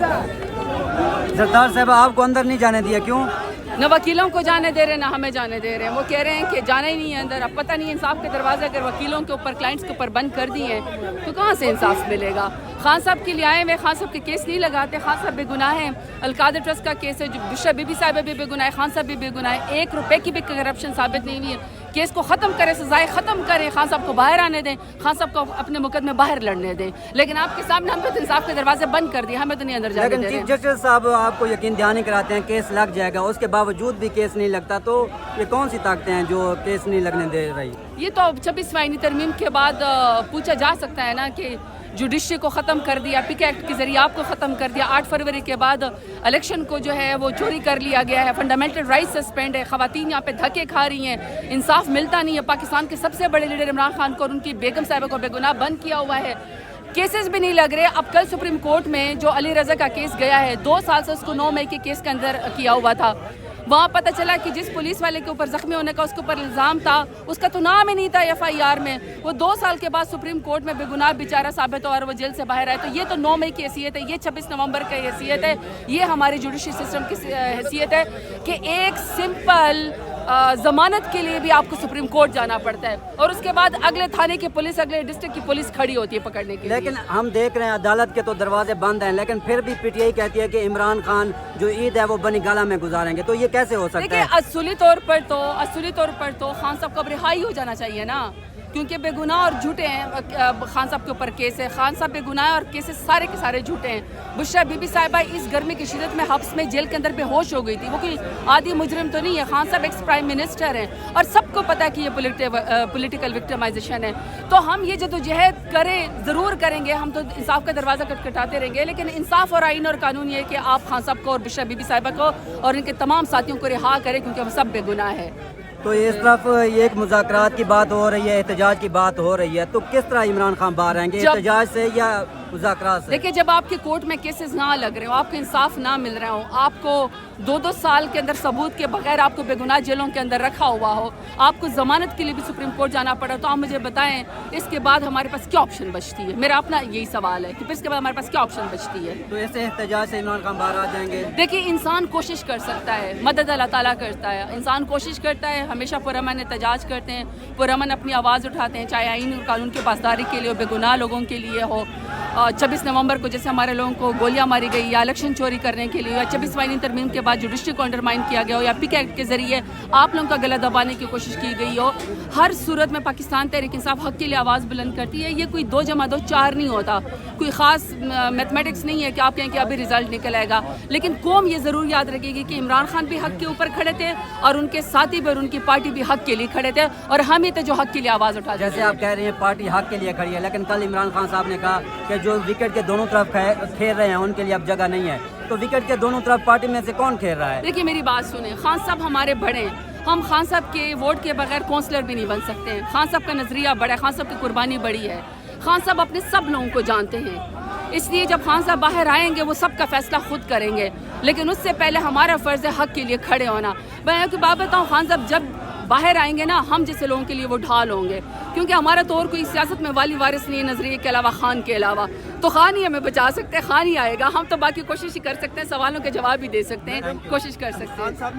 सरदार साहब आपको अंदर नहीं जाने दिया, क्यों? न वकीलों को जाने दे रहे, ना हमें जाने दे रहे हैं। वो कह रहे हैं कि जाना ही नहीं है अंदर। अब पता नहीं इंसाफ के दरवाजे अगर वकीलों के ऊपर, क्लाइंट्स के ऊपर बंद कर दिए हैं तो कहाँ से इंसाफ मिलेगा। खान साहब के लिए आए हुए, खान साहब के केस नहीं लगाते। खान साहब बेगुनाह हैं। अलकादर ट्रस्ट का केस है, जो बुशरा बीबी साहिबा भी बेगुनाह है, खान साहब भी बेगुनाह है। 1 रुपए की भी करप्शन साबित नहीं हुई है। केस को ख़त्म करें, सजाएं ख़त्म करें, खान साहब को बाहर आने दें, खान साहब को अपने मुकदमे बाहर लड़ने दें। लेकिन आपके सामने हम तो इंसाफ के दरवाजे बंद कर दिए, हमें तो नहीं अंदर जाने दे रहे। लेकिन चीफ जस्टिस साहब आपको यकीन दहानी कराते हैं केस लग जाएगा, उसके बावजूद भी केस नहीं लगता, तो ये कौन सी ताकतें हैं जो केस नहीं लगने दे रही? ये तो 26 आईनी तरमीम के बाद पूछा जा सकता है ना कि जुडिशरी को ख़त्म कर दिया, पिक एक्ट के ज़रिए आपको ख़त्म कर दिया। 8 फरवरी के बाद इलेक्शन को जो है वो चोरी कर लिया गया है, फंडामेंटल राइट्स सस्पेंड है, ख़वातीन यहाँ पे धक्के खा रही हैं, इंसाफ मिलता नहीं है। पाकिस्तान के सबसे बड़े लीडर इमरान खान को और उनकी बेगम साहिबा को बेगुनाह बंद किया हुआ है, केसेस भी नहीं लग रहे। अब कल सुप्रीम कोर्ट में जो अली रज़ा का केस गया है, 2 साल से उसको 9 मई के केस के अंदर किया हुआ था। वहाँ पता चला कि जिस पुलिस वाले के ऊपर ज़ख्मी होने का उसके ऊपर इल्ज़ाम था, उसका तो नाम ही नहीं था FIR में। वो 2 साल के बाद सुप्रीम कोर्ट में बेगुनाह बेचारा साबित हुआ और वो जेल से बाहर आए। तो ये तो 9 मई की हैसियत है, ये 26 नवंबर की हैसियत है, ये हमारी जुडिशरी सिस्टम की हैसियत है कि एक सिंपल ज़मानत के लिए भी आपको सुप्रीम कोर्ट जाना पड़ता है और उसके बाद अगले थाने की पुलिस, अगले डिस्ट्रिक्ट की पुलिस खड़ी होती है पकड़ने के लिए। लेकिन हम देख रहे हैं अदालत के तो दरवाजे बंद हैं, लेकिन फिर भी PTI कहती है कि इमरान खान जो ईद है वो बनी गाला में गुजारेंगे, तो ये कैसे हो सकता है? देखिए, असुली तौर पर तो खान साहब को अब रिहाई हो जाना चाहिए ना, क्योंकि बेगुनाह और झूठे हैं। खान साहब के ऊपर केस है, खान साहब बेगुनाह और केसेस सारे के सारे झूठे हैं। बुशरा बीबी साहिबा इस गर्मी की शिद्दत में हब्स में जेल के अंदर बेहोश हो गई थी, वो कोई आदि मुजरिम तो नहीं है। खान साहब एक्स प्राइम मिनिस्टर हैं और सबको पता है कि ये पॉलिटिकल विक्टिमाइजेशन है। तो हम ये जदोजहद करें, ज़रूर करेंगे, हम तो इंसाफ का दरवाज़ा खटखटाते रहेंगे, लेकिन इंसाफ और आइन और कानून ये है कि आप खान साहब को और बुशरा बीबी साहिबा को और इनके तमाम साथियों को रिहा करें, क्योंकि हम सब बेगुनाह है। तो इस तरफ ये एक मुज़ाकरात की बात हो रही है, एहतजाज की बात हो रही है, तो किस तरह इमरान खान बाहर आएंगे, एहतजाज से या मुज़ाकरात से? देखिए, जब आपके कोर्ट में केसेस ना लग रहे हो, आपको इंसाफ ना मिल रहा हो, आपको 2-2 साल के अंदर सबूत के बगैर आपको बेगुनाह जेलों के अंदर रखा हुआ हो, आपको ज़मानत के लिए भी सुप्रीम कोर्ट जाना पड़ा, तो आप मुझे बताएं इसके बाद हमारे पास क्या ऑप्शन बचती है? मेरा अपना यही सवाल है कि फिर इसके बाद हमारे पास क्या ऑप्शन बचती है? तो ऐसे एहतजाज से इमरान खान बाहर आ जाएंगे? देखिए, इंसान कोशिश कर सकता है, मदद अल्लाह ताला करता है, इंसान कोशिश करता है, हमेशा पुरअमन एहतजाज करते हैं, पुरअमन अपनी आवाज़ उठाते हैं, चाहे आईन और कानून की पासदारी के लिए हो, बेगुनाह लोगों के लिए हो। 26 नवंबर को जैसे हमारे लोगों को गोलियां मारी गई, या इलेक्शन चोरी करने के लिए, या 26 आईनी तरमीम के बाद जुडिशरी को अंडरमाइन किया गया हो, या पिक एक्ट के ज़रिए आप लोगों का गला दबाने की कोशिश की गई हो, हर सूरत में पाकिस्तान तहरीक इंसाफ हक़ के लिए आवाज़ बुलंद करती है। ये कोई 2 + 2 4 नहीं होता, कोई ख़ास मैथमेटिक्स नहीं है कि आप कहें कि अभी रिजल्ट निकल आएगा। लेकिन कौम ये ज़रूर याद रखेगी कि इमरान खान भी हक़ के ऊपर खड़े थे और उनके साथी भी और उनकी पार्टी भी हक़ के लिए खड़े थे, और हम ही थे जो हक़ के लिए आवाज़ उठा। जैसे आप कह रहे हैं पार्टी हक़ के लिए खड़ी है, लेकिन कल इमरान खान साहब ने कहा कि जो विकेट के दोनों तरफ खेल रहे हैं उनके लिए अब जगह नहीं है, तो विकेट के दोनों तरफ पार्टी में से कौन खेल रहा है? देखिए, मेरी बात सुने, खान साहब हमारे बड़े हैं, हम खान साहब के वोट के बगैर काउंसलर भी नहीं बन सकते हैं। खान साहब का नज़रिया बड़ा है, खान साहब की कुर्बानी बड़ी है, खान साहब अपने सब लोगों को जानते हैं। इसलिए जब खान साहब बाहर आएंगे वो सबका फैसला खुद करेंगे, लेकिन उससे पहले हमारा फ़र्ज़ है हक़ के लिए खड़े होना। मैं आपकी बात बताऊँ, खान साहब जब बाहर आएंगे ना, हम जैसे लोगों के लिए वो ढाल होंगे, क्योंकि हमारा तो और कोई सियासत में वाली वारिस नहीं है नज़रिए के अलावा, खान के अलावा। तो खान ही हमें बचा सकते हैं, खान ही आएगा। हम तो बाकी कोशिश ही कर सकते हैं, सवालों के जवाब भी दे सकते हैं, कोशिश कर सकते हैं।